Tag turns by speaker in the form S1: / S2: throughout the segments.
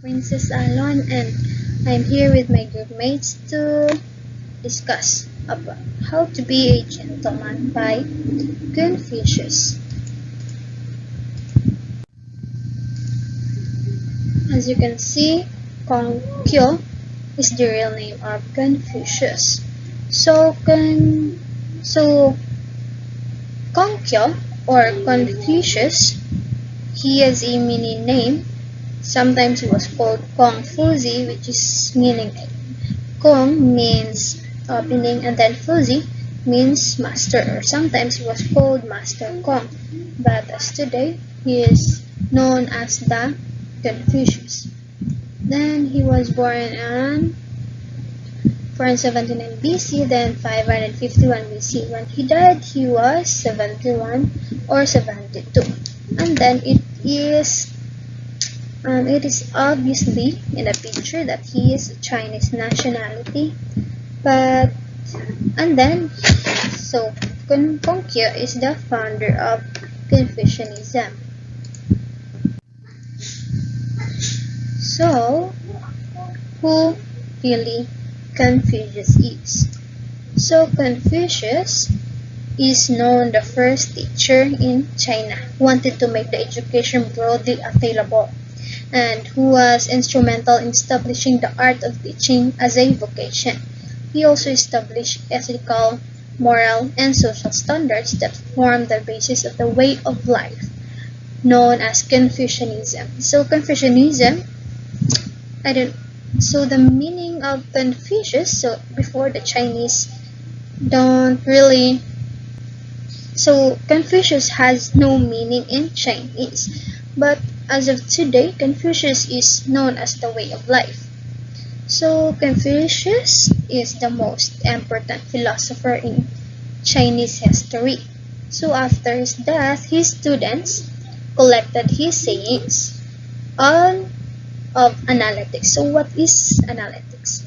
S1: Princess Alon, and I'm here with my group mates to discuss about How to Be a Gentleman by Confucius. As you can see, Kongkyo is the real name of Confucius. So Kongkyo or Confucius, he has a mini name. Sometimes he was called Confuzi, which is meaning Kong means opening, and then Fuzi means master, or sometimes he was called Master Kong. But as today, he is known as the Confucius. Then he was born on 479 BC, then 551 BC. When he died, he was 71 or 72. And then it is obviously in the picture that he is a Chinese nationality, Kongkyo is the founder of Confucianism. So, who really Confucius is? So, Confucius is known the first teacher in China who wanted to make the education broadly available, and who was instrumental in establishing the art of teaching as a vocation. He also established ethical, moral, and social standards that form the basis of the way of life known as Confucianism. So the meaning of Confucius, before the Chinese Confucius has no meaning in Chinese, but as of today, Confucius is known as the way of life. So Confucius is the most important philosopher in Chinese history. So after his death, his students collected his sayings on of analytics. So what is analytics?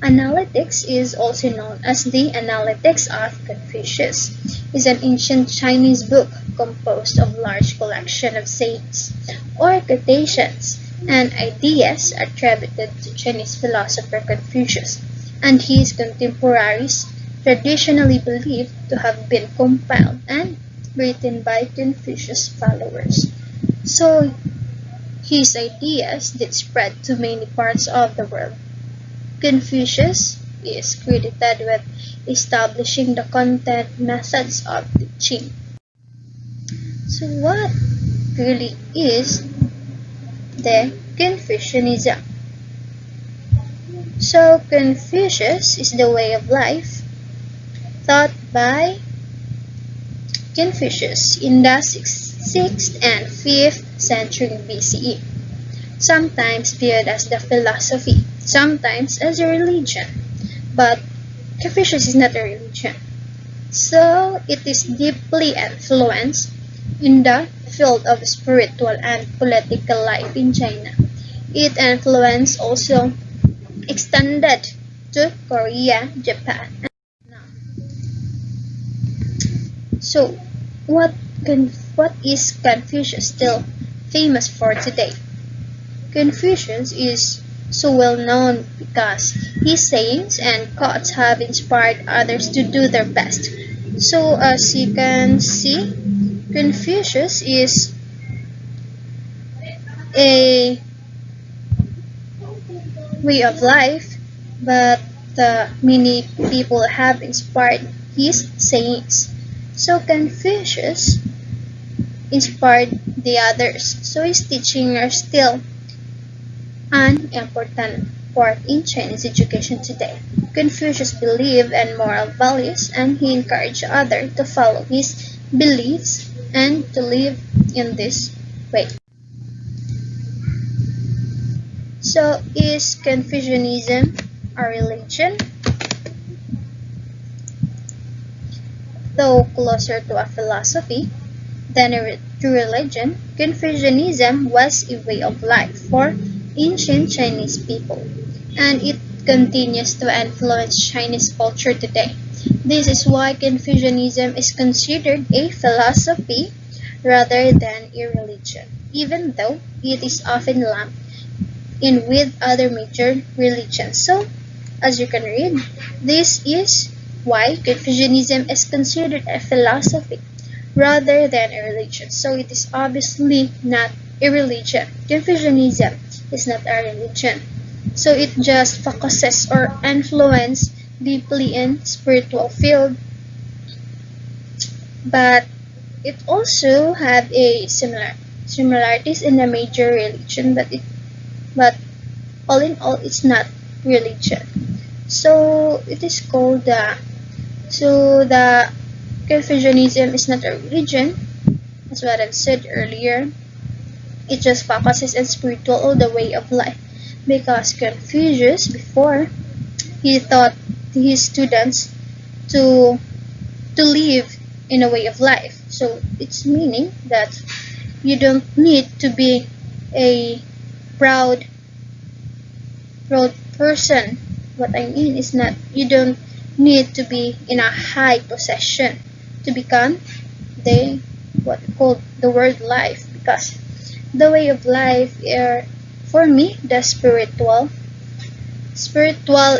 S1: Analytics is also known as the Analytics of Confucius. Is an ancient Chinese book composed of large collection of sayings or quotations and ideas attributed to Chinese philosopher Confucius and his contemporaries, traditionally believed to have been compiled and written by Confucius' followers. So his ideas did spread to many parts of the world. Confucius is credited with establishing the content methods of teaching. So what really is the Confucianism? So Confucius is the way of life taught by Confucius in the 6th and 5th century BCE, sometimes viewed as the philosophy, sometimes as a religion, but Confucius is not a religion. So it is deeply influenced in the field of spiritual and political life in China. Its influence also extended to Korea, Japan, and Vietnam. So what is Confucius still famous for today? Confucius is so well known because his sayings and quotes have inspired others to do their best. So as you can see, Confucius is a way of life, but many people have inspired his sayings. So Confucius inspired the others. So his teachings are still an important part in Chinese education today. Confucius believed in moral values, and he encouraged others to follow his beliefs and to live in this way. So is Confucianism a religion? Though closer to a philosophy than a true religion, Confucianism was a way of life for ancient Chinese people, and it continues to influence Chinese culture today. This is why Confucianism is considered a philosophy rather than a religion, even though it is often lumped in with other major religions. So, as you can read, this is why Confucianism is considered a philosophy rather than a religion. So it is obviously not a religion. Confucianism is not a religion. So it just focuses or influence deeply in spiritual field, but it also have a similarities in a major religion, but all in all it's not religion. So it is called the Confucianism is not a religion, as what I've said earlier. It just focuses on spiritual or the way of life. Because Confucius before he taught his students to live in a way of life. So it's meaning that you don't need to be a proud person. What I mean is not you don't need to be in a high possession to become the what called the word life, because the way of life for me the spiritual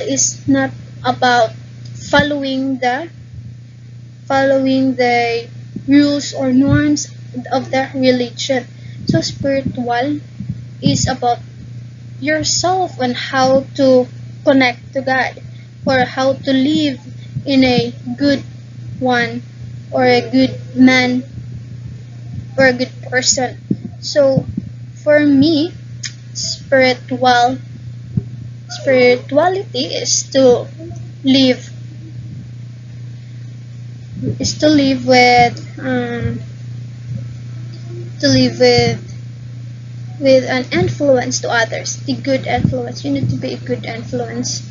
S1: is not about following the rules or norms of the religion. So spiritual is about yourself and how to connect to God, or how to live in a good one, or a good man, or a good person. So for me, spirituality live is to live with to live with an influence to others, the good influence. You need to be a good influence,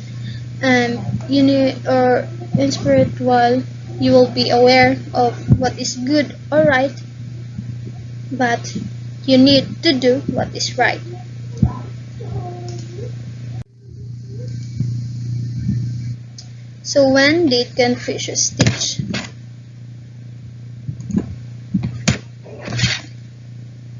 S1: and you need, or in spiritual you will be aware of what is good or right, but you need to do what is right. So when did Confucius teach?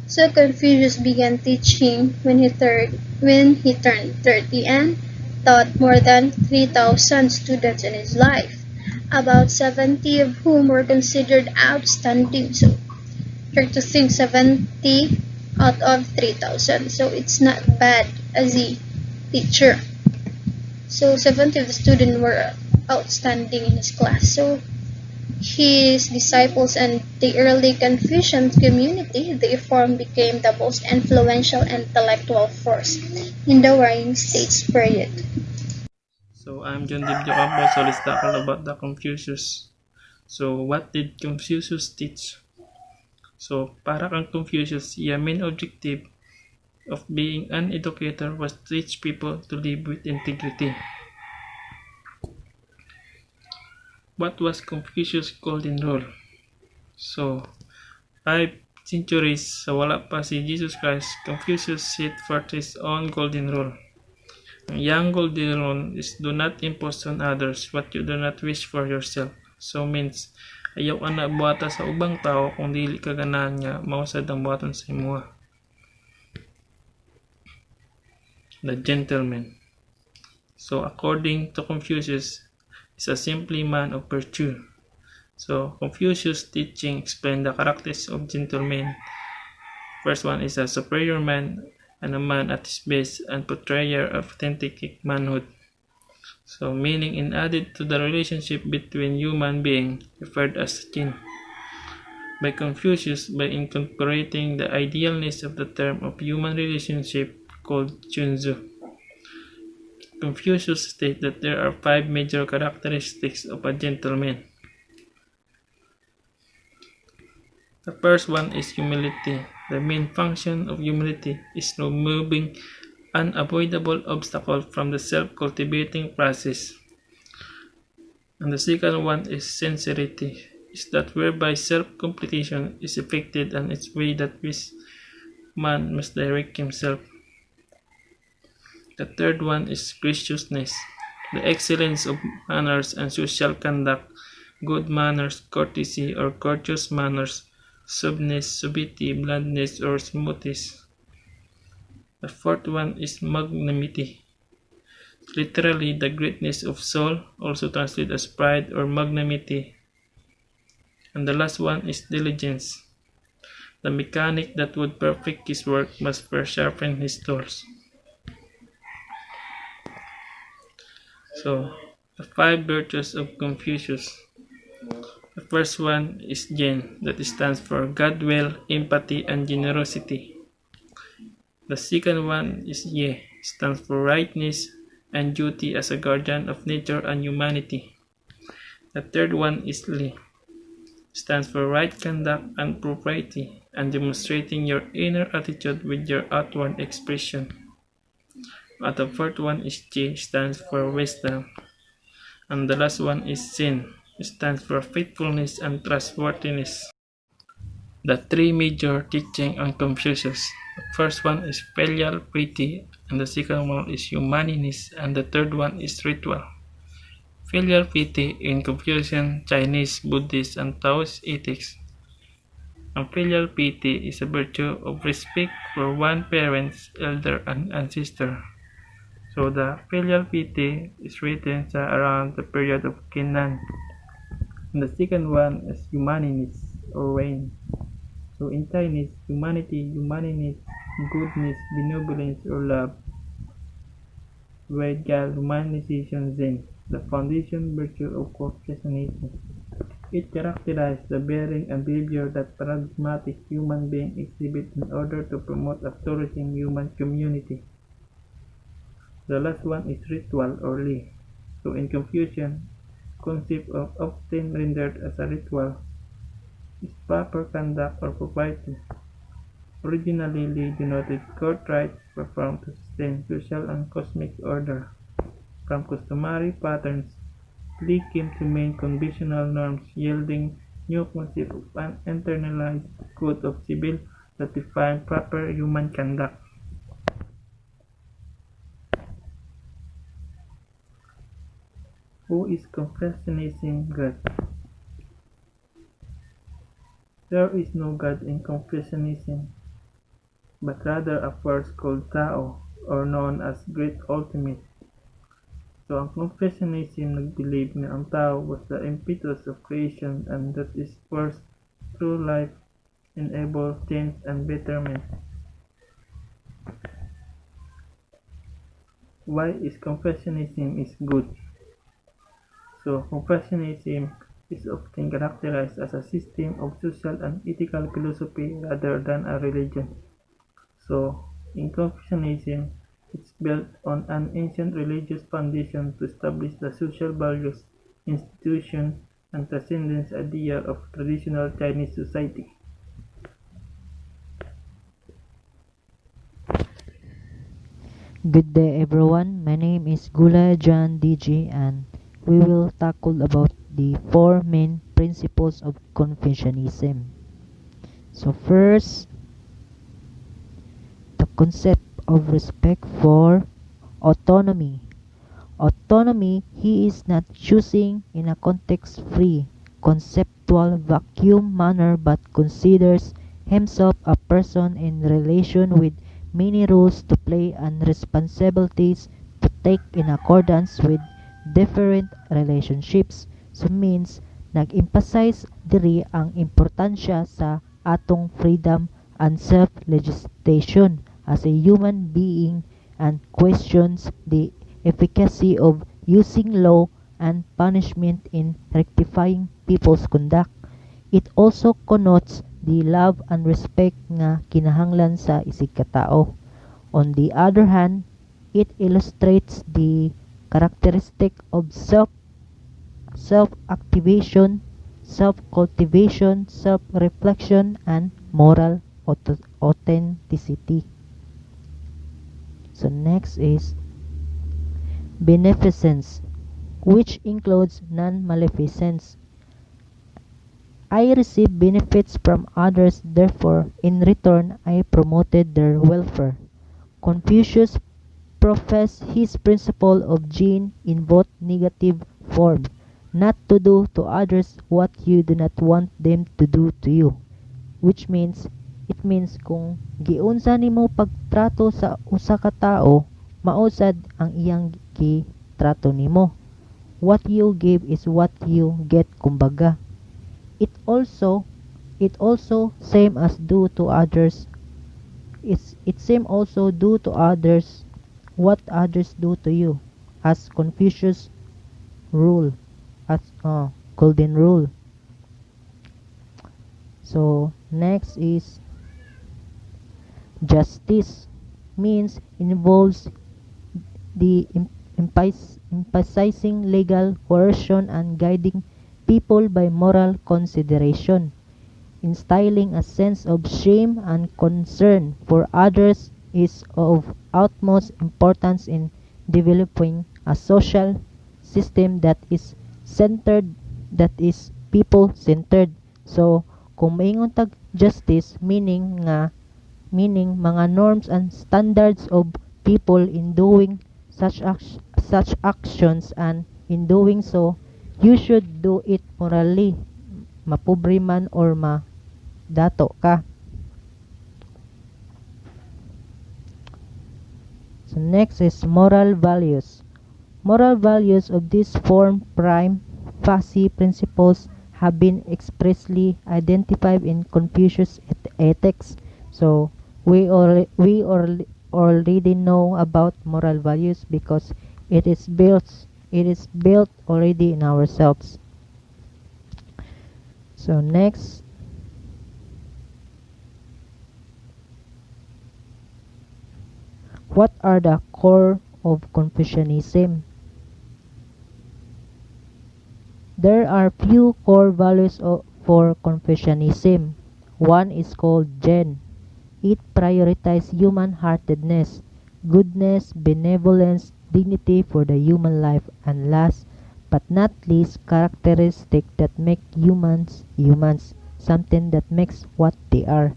S1: So Confucius began teaching when he turned 30 and taught more than 3,000 students in his life, about 70 of whom were considered outstanding. So try to think 70 out of 3,000. So it's not bad as a teacher. So 70 of the students were outstanding in his class. So his disciples and the early Confucian community they formed became the most influential intellectual force in the Warring States period.
S2: So I'm John Deocampo, so let's talk about the Confucius. So what did Confucius teach? So para kang Confucius, the main objective of being an educator was to teach people to live with integrity. What was Confucius' golden rule? So 5 centuries sa wala pa si Jesus Christ, Confucius set forth his own golden rule. Ang iyang golden rule is do not impose on others what you do not wish for yourself. So means, ayaw ka na buhata sa ubang tao kung dili ka ganahan nga mausad ang buhaton sa imuha. The gentleman. So according to Confucius, is a simply man of virtue. So Confucius' teaching explained the characteristics of gentlemen. First one is a superior man and a man at his best and portrayer of authentic manhood. So meaning in added to the relationship between human being referred as kin. By Confucius by incorporating the idealness of the term of human relationship called Chunzu. Confucius states that there are 5 major characteristics of a gentleman. The first one is humility. The main function of humility is removing unavoidable obstacles from the self-cultivating process. And the second one is sincerity, is that whereby self-completion is effected and its way that which man must direct himself. The third one is graciousness, the excellence of manners and social conduct, good manners, courtesy or courteous manners, suaveness, suavity, blandness or smoothness. The fourth one is magnanimity, literally the greatness of soul, also translated as pride or magnanimity. And the last one is diligence. The mechanic that would perfect his work must first sharpen his tools. So, the five virtues of Confucius. The first one is Jen, that stands for goodwill, empathy, and generosity. The second one is Ye, stands for rightness and duty as a guardian of nature and humanity. The third one is Li, stands for right conduct and propriety, and demonstrating your inner attitude with your outward expression. And the fourth one is Chi, stands for wisdom. And the last one is Sin, stands for faithfulness and trustworthiness. The three major teachings on Confucius. The first one is filial piety, and the second one is humaneness, and the third one is ritual. Filial piety in Confucian, Chinese, Buddhist, and Taoist ethics. And filial piety is a virtue of respect for one parents, elder, and ancestor. So the filial piety is written around the period of Kinnan. And the second one is humaneness or reign. So in Chinese, humanity, humaneness, goodness, benevolence, or love. While humanization Zen, the foundation virtue of Confucianism. It characterizes the bearing and behavior that pragmatic human beings exhibit in order to promote a flourishing human community. The last one is ritual or Li. So in Confucian, concept of often rendered as a ritual is proper conduct or propriety. Originally, Li denoted court rites performed to sustain social and cosmic order. From customary patterns, Li came to mean conventional norms, yielding new concept of an internalized code of civil that defined proper human conduct. Who is Confucianism God? There is no God in Confucianism, but rather a force called Tao, or known as Great Ultimate. So ang Confucianism nag-believe na ang tao was the impetus of creation and that is force through life enable change and betterment. Why is Confucianism is good? So Confucianism is often characterized as a system of social and ethical philosophy rather than a religion. So in Confucianism, it's built on an ancient religious foundation to establish the social values, institution, and transcendence idea of traditional Chinese society.
S3: Good day everyone, my name is Gulay John DG and we will tackle about the four main principles of Confucianism. So first, the concept of respect for autonomy. Autonomy, he is not choosing in a context-free, conceptual vacuum manner but considers himself a person in relation with many roles to play and responsibilities to take in accordance with different relationships. So means, nag-emphasize diri ang importansya sa atong freedom and self-legislation as a human being and questions the efficacy of using law and punishment in rectifying people's conduct. It also connotes the love and respect nga kinahanglan sa isig katao. On the other hand, it illustrates the characteristic of self-activation, self-cultivation, self-reflection, and moral authenticity. So next is beneficence, which includes non-maleficence. I receive benefits from others, therefore, in return, I promoted their welfare. Confucius professed his principle of Jin in both negative form, not to do to others what you do not want them to do to you, which means It means kung giunsa nimo pagtrato sa usa ka tawo, mausad ang iyang gitrato nimo. What you give is what you get, kumbaga. It also same as do to others. It same also do to others what others do to you, as Confucius rule, as golden rule. So next is justice, means involves the emphasizing legal coercion and guiding people by moral consideration, instilling a sense of shame and concern for others is of utmost importance in developing a social system that is centered, that is people centered. So kung maingon tag justice, meaning mga norms and standards of people in doing such actions, and in doing so you should do it morally, mapobre man or dato ka. So next is moral values. Moral values of this form prime facie principles have been expressly identified in Confucius ethics. So we already know about moral values because it is built already in ourselves. So next, what are the core of Confucianism? There are few core values for Confucianism. One is called Zen. It prioritizes human-heartedness, goodness, benevolence, dignity for the human life, and last but not least, characteristics that make humans, something that makes what they are.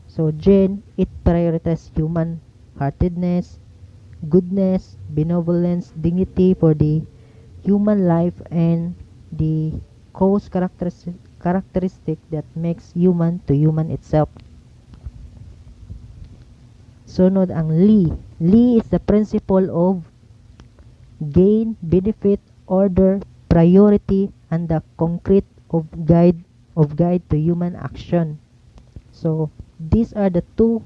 S3: So Zen, it prioritizes human-heartedness, goodness, benevolence, dignity for the human life, and the cause characteristic that makes human to human itself. Sunod ang Li. Li is the principle of gain, benefit, order, priority, and the concrete of guide to human action. So these are the two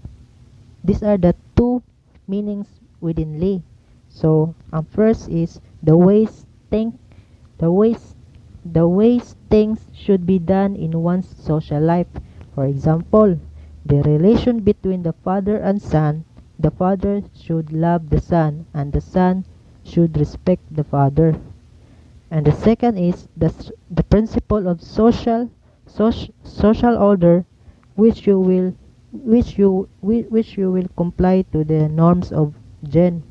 S3: meanings within Li. So ang first is the ways things should be done in one's social life. For example, the relation between the father and son, the father should love the son and the son should respect the father. And the second is the principle of social order, which you will comply to the norms of Zen.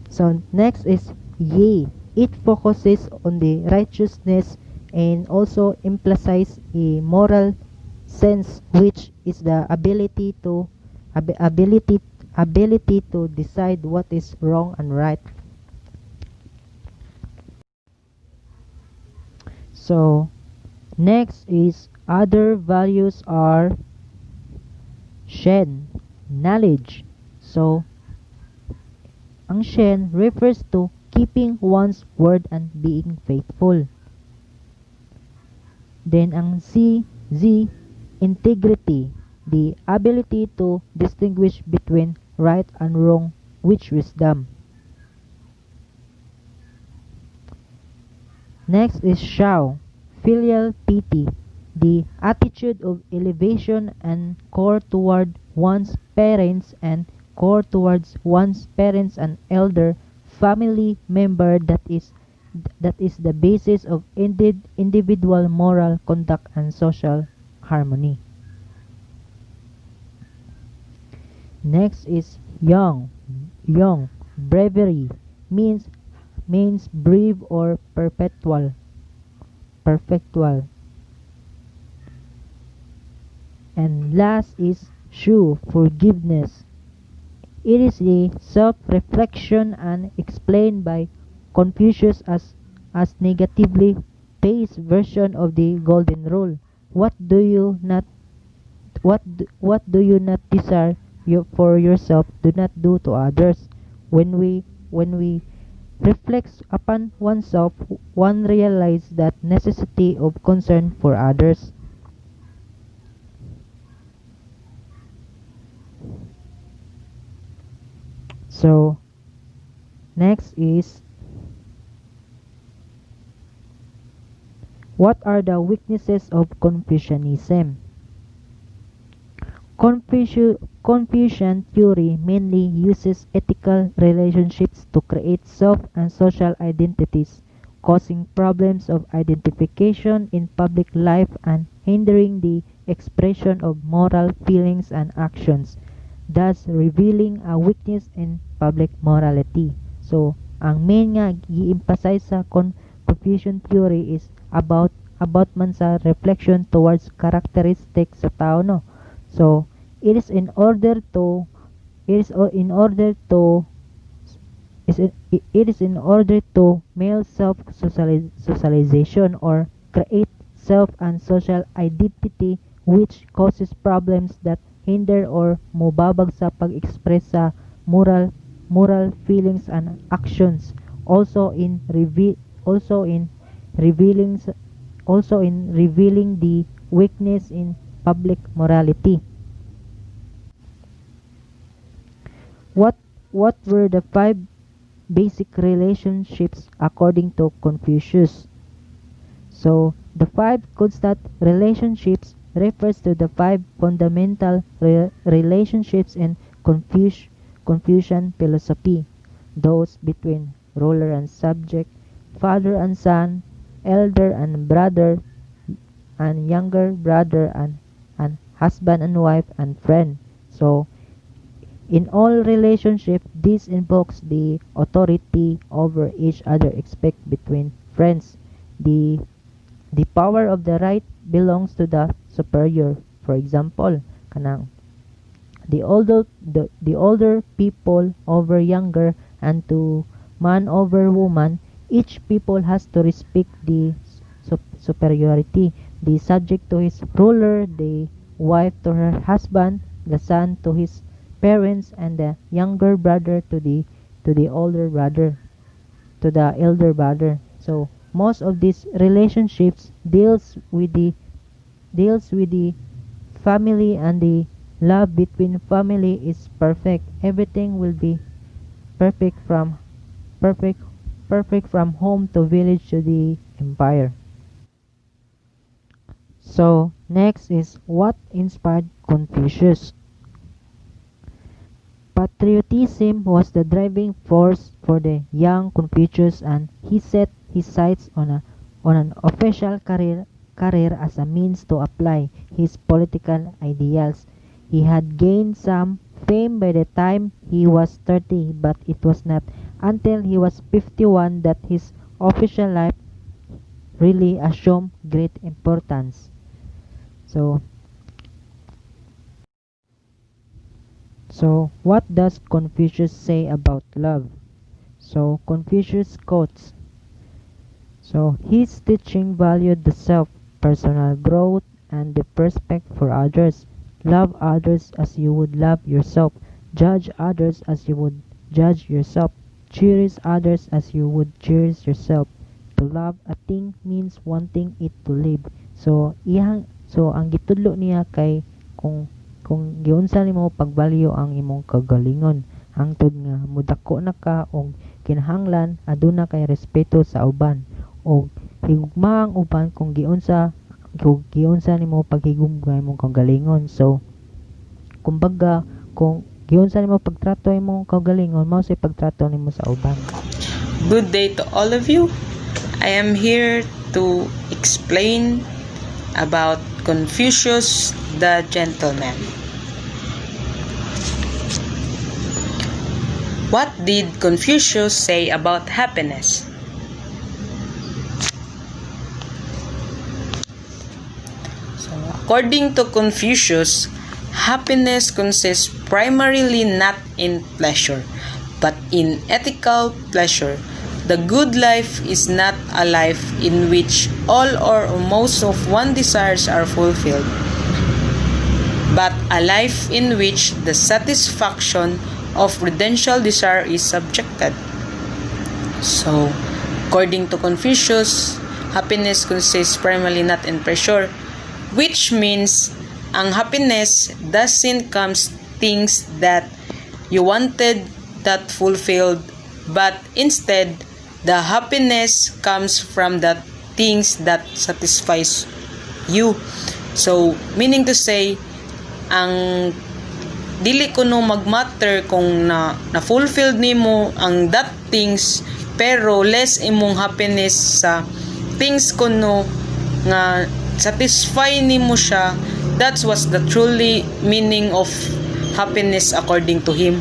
S3: So next is Ye. It focuses on the righteousness and also emphasizes a moral sense, which is the ability to decide what is wrong and right. So next is other values are Shen, knowledge. So ang Shen refers to keeping one's word and being faithful. Then ang Z, integrity, the ability to distinguish between right and wrong with wisdom. Next is Shao, filial piety, the attitude of elevation and core toward one's parents and and elder family member that is the basis of individual moral conduct and social harmony. Next is Young, bravery, means brave or perpetual. And last is Shu, forgiveness. It is a self-reflection and explained by Confucius as negatively Pei's version of the golden rule. What do you not what do you not desire for yourself, do not do to others. When we reflects upon oneself, one realizes that necessity of concern for others. So next is, what are the weaknesses of Confucianism? Confucian theory mainly uses ethical relationships to create self and social identities, causing problems of identification in public life and hindering the expression of moral feelings and actions, thus revealing a weakness in public morality. So, ang main nga gi-emphasize sa Confucian theory is about man sa reflection towards characteristics sa tao, no? So, it is in order to it is o- in order to it is in order to male self socialization or create self and social identity, which causes problems that hinder or mubabag sa pag-express sa moral feelings and actions, also in revealing the weakness in public morality. What were the five basic relationships according to Confucius? So, the five constant relationships refers to the five fundamental relationships in Confucian philosophy. Those between ruler and subject, father and son, elder and brother, and younger brother, and husband and wife, and friend. So, in all relationship, this invokes the authority over each other expect between friends. The the power of the right belongs to the superior. For example, kanang the older people over younger, and to man over woman, each people has to respect the superiority. The subject to his ruler, the wife to her husband, the son to his parents, and the younger brother to the older brother, to the elder brother. So most of these relationships deals with the family, and the love between family is perfect. Everything will be perfect from perfect perfect from home to village to the empire. So next is, what inspired Confucius? Patriotism was the driving force for the young Confucius, and he set his sights on an official career as a means to apply his political ideals. He had gained some fame by the time he was 30, but it was not until he was 51 that his official life really assumed great importance. So, what does Confucius say about love? So, Confucius quotes, so his teaching valued the self, personal growth, and the respect for others. Love others as you would love yourself. Judge others as you would judge yourself. Cherish others as you would cherish yourself. To love a thing means wanting it to live. So ang gitudlo niya kay, kung giunsa nimo pagbalyo ang imong kagalingon, hangtod nga mudako na ka og kinahanglan aduna kay respeto sa uban, og higugma ang uban kung giunsa nimo paghigugma imong kagalingon. So kumbaga, kung giunsa nimo pagtrato imong kagalingon, mao say pagtrato nimo sa uban.
S4: Good day to all of you. I am here to explain about Confucius the gentleman. What did Confucius say about happiness? So, according to Confucius, happiness consists primarily not in pleasure, but in ethical pleasure, The good life is not a life in which all or most of one's desires are fulfilled, but a life in which the satisfaction of prudential desire is subjected. So, according to Confucius, happiness consists primarily not in pressure, which means ang happiness doesn't come things that you wanted that fulfilled, but instead, the happiness comes from the things that satisfies you. So, meaning to say, ang dili ko no magmatter kung na-fulfilled nimo ang that things, pero less imong happiness sa things ko no nga satisfy nimo siya. That's what's the truly meaning of happiness according to him.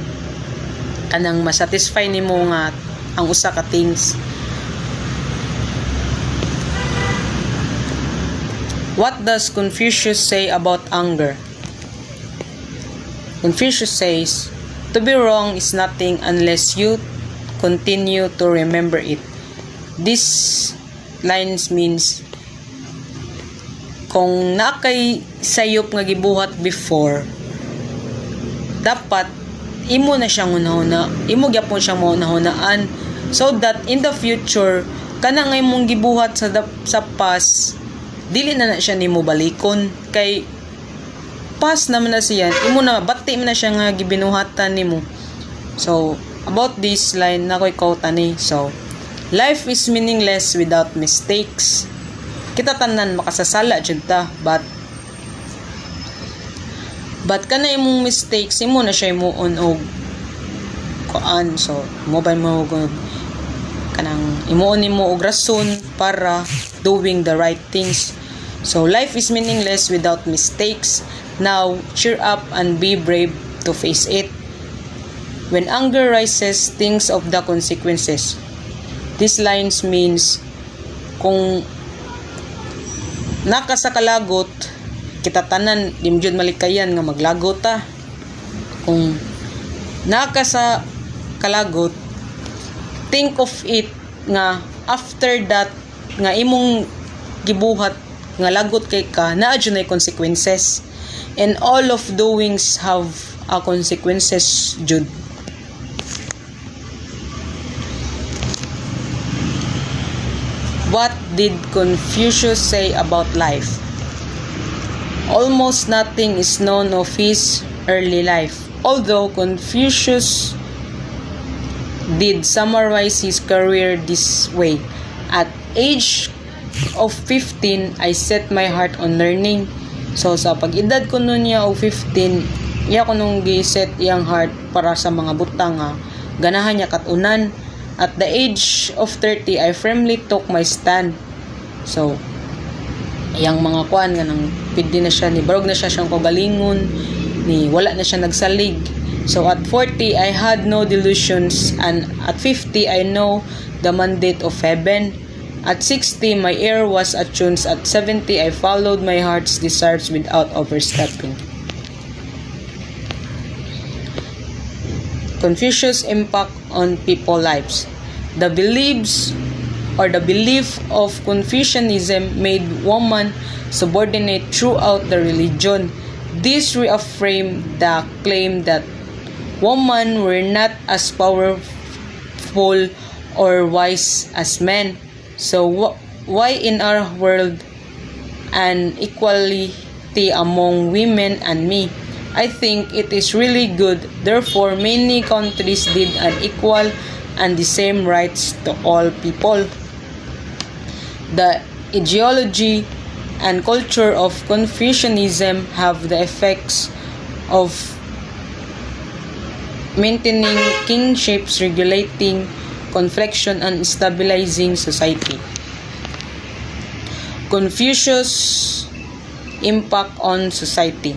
S4: Kanang masatisfy nimo nga ang usa ka things. What does Confucius say about anger? Confucius says, to be wrong is nothing unless you continue to remember it. This lines means kung nakay sayop nga gibuhat before, dapat imo na siyang unahuna, imo gyapon siyang maunahunaan, so that in the future kana nga imong gibuhat sa past, dili na siya nimo balikon, kay past naman na siya, imo na bati man na siya nga gibinuhatan nimo. So about this line na ko'y quote ani. So life is meaningless without mistakes. Kita tanan makasasala jud ta, but kana imong mistakes, imo na siya imuon og kuan. So mobile mo kanang imuon nimo og rason para doing the right things. So life is meaningless without mistakes. Now cheer up and be brave to face it. When anger rises, think of the consequences. These lines means kung naka sa kalagot, kita tanan dimjud malikayan nga maglagot ta. Kung naka sa kalagot, think of it nga after that nga imong gibuhat nga lagot kay ka, naa jud nay consequences, and all of doings have a consequences jud. What did Confucius say about life? Almost nothing is known of his early life, although Confucius did summarize his career this way. At age of 15, I set my heart on learning. So sa pag-edad ko nun niya o 15, iya ko nung gi-set iyang heart para sa mga butang nga ganahan niya katunan. At the age of 30, I firmly took my stand. So iyang mga kuan nga nang pidi na siya, ni barog na siya siyang kagalingon, ni wala na siya nagsalig. So at 40, I had no delusions, and at 50, I know the mandate of heaven. At 60, my ear was attuned. At 70, I followed my heart's desires without overstepping. Confucius' impact on people's lives. The beliefs or the belief of Confucianism made woman subordinate throughout the religion. This reaffirmed the claim that women were not as powerful or wise as men. So why in our world an equality among women and me? I think it is really good. Therefore, many countries did an equal and the same rights to all people. The ideology and culture of Confucianism have the effects of maintaining kingships, regulating confliction, and stabilizing society. Confucius' impact on society.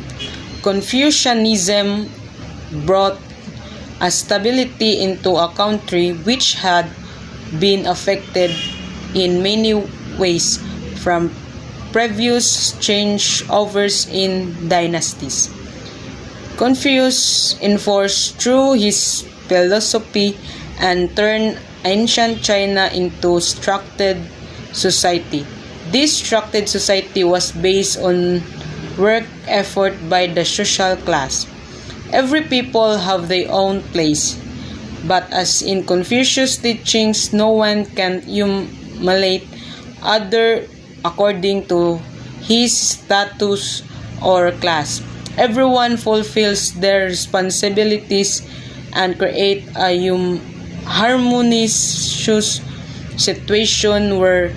S4: Confucianism brought a stability into a country which had been affected in many ways from previous changeovers in dynasties. Confucius enforced through his philosophy and turned ancient China into structured society. This structured society was based on work effort by the social class. Every people have their own place, but as in Confucius' teachings, no one can humiliate other according to his status or class. Everyone fulfills their responsibilities and create a harmonious situation where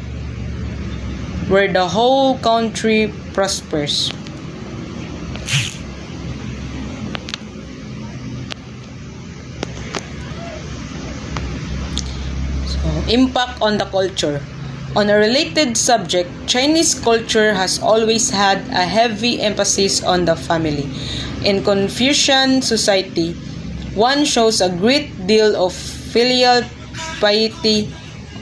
S4: the whole country prospers. Impact on the culture. On a related subject, Chinese culture has always had a heavy emphasis on the family. In Confucian society, one shows a great deal of filial piety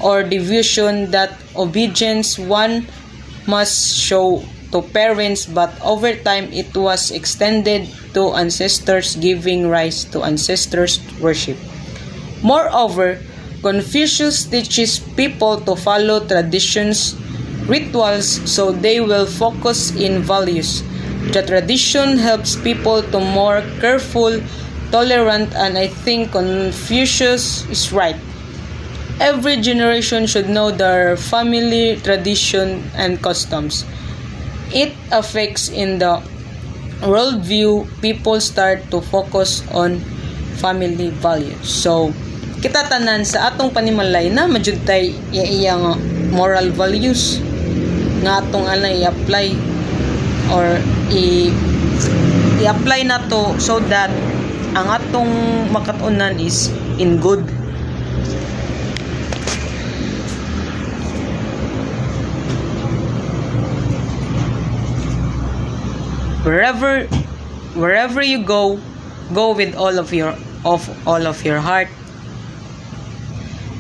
S4: or devotion, that obedience one must show to parents, but over time it was extended to ancestors, giving rise to ancestors' worship. Moreover, Confucius teaches people to follow traditions, rituals, so they will focus in values. The tradition helps people to more careful, tolerant, and I think Confucius is right. Every generation should know their family tradition and customs. It affects in the worldview, people start to focus on family values. So, kita tanan sa atong panimalay na madyud tay iyang moral values nga atong i-apply or i-apply na to, so that ang atong makatunan is in good. Wherever you go with all of your heart.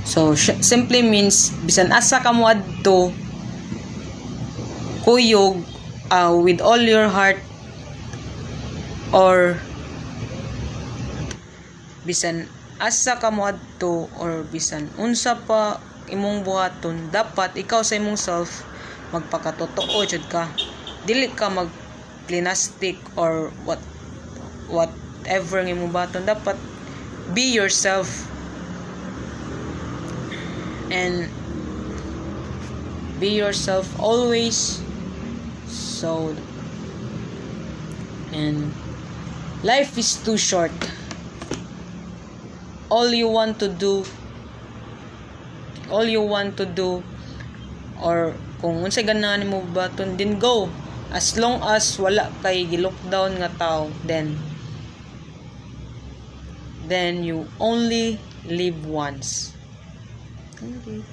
S4: So simply means bisan asa ka mo adto, kuyog with all your heart, or bisan asa ka mo adto, or bisan unsa pa imong buhaton, dapat ikaw sa imong self magpakatotoo jud ka. Dili ka mag plinastic or whatever ng imong buhaton. Dapat be yourself. And be yourself always. So, and life is too short. All you want to do, or kung unsay ganahan mo baton, din go. As long as wala kay gi-lockdown nga tao, then you only live once. Okay.